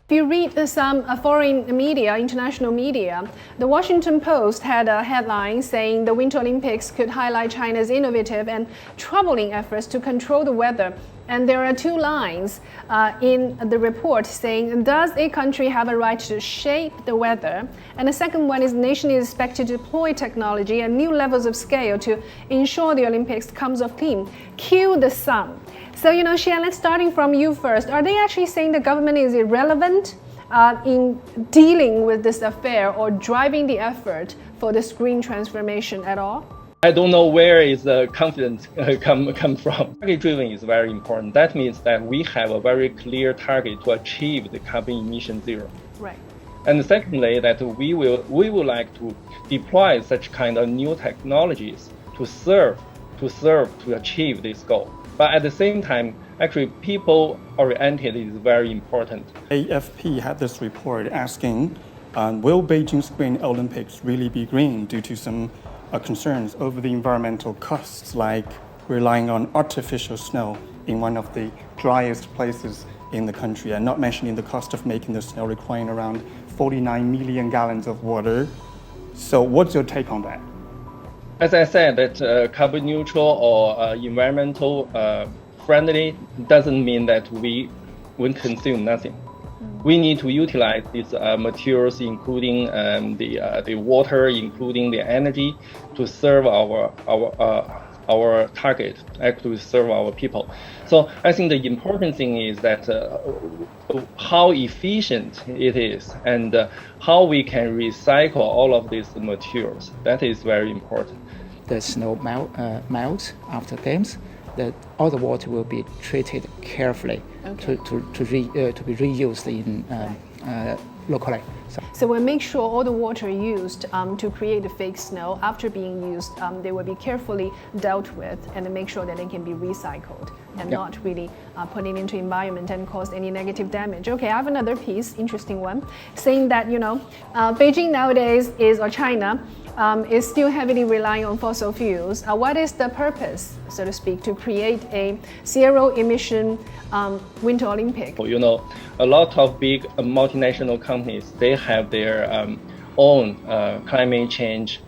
If you read some foreign media, international media, the Washington Post had a headline saying the Winter Olympics could highlight China's innovative and troubling efforts to control the weather. And there are two lines in the report saying, does a country have a right to shape the weather? And the second one is, the nation is expected to deploy technology and new levels of scale to ensure the Olympics comes off clean. Cue the sun. So, Xian, let's starting from you first. Are they actually saying the government is irrelevant in dealing with this affair or driving the effort for this green transformation at all? I don't know where is the confidence come from. Target driven is very important. That means that we have a very clear target to achieve the carbon emission zero. Right. And secondly, that we would like to deploy such kind of new technologies to achieve this goal. But at the same time, actually, people-oriented is very important. AFP had this report asking, will Beijing's Green Olympics really be green due to some concerns over the environmental costs, like relying on artificial snow in one of the driest places in the country, and not mentioning the cost of making the snow requiring around 49 million gallons of water. So what's your take on that? As I said, that carbon neutral or environmental friendly doesn't mean that we will consume nothing. We need to utilize these materials, including the water, including the energy, to serve our target, actually serve our people. So I think the important thing is that how efficient it is and how we can recycle all of these materials. That is very important. The snow melts after games. All the water will be treated carefully to be reused in locally. So we'll make sure all the water used to create the fake snow, after being used, they will be carefully dealt with and make sure that they can be recycled and not really put it into environment and cause any negative damage. Okay, I have another piece, interesting one, saying that, Beijing nowadays or China, is still heavily relying on fossil fuels. What is the purpose, so to speak, to create a zero-emission Winter Olympic? A lot of big multinational companies, they have their own climate change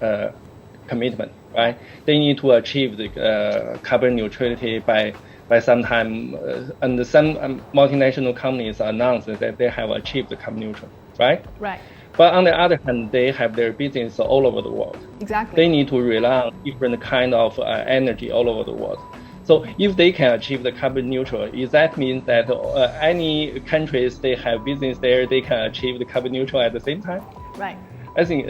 commitment, right? They need to achieve the carbon neutrality by some time, and some multinational companies announced that they have achieved the carbon neutral, right? Right. But on the other hand, they have their business all over the world. Exactly. They need to rely on different kind of energy all over the world. So if they can achieve the carbon neutral, is that means that any countries they have business there, they can achieve the carbon neutral at the same time? Right. I think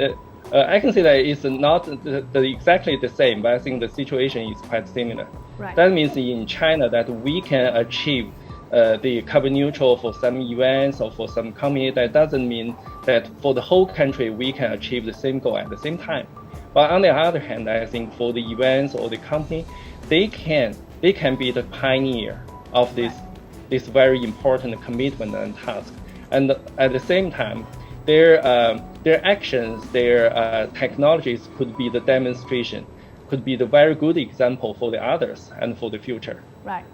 I can say that it's not exactly the same, but I think the situation is quite similar. Right. That means in China that we can achieve the carbon neutral for some events or for some company. That doesn't mean that for the whole country we can achieve the same goal at the same time. But on the other hand, I think for the events or the company, they can be the pioneer of this very important commitment and task. And at the same time, their actions, their technologies could be the demonstration, could be the very good example for the others and for the future. Right.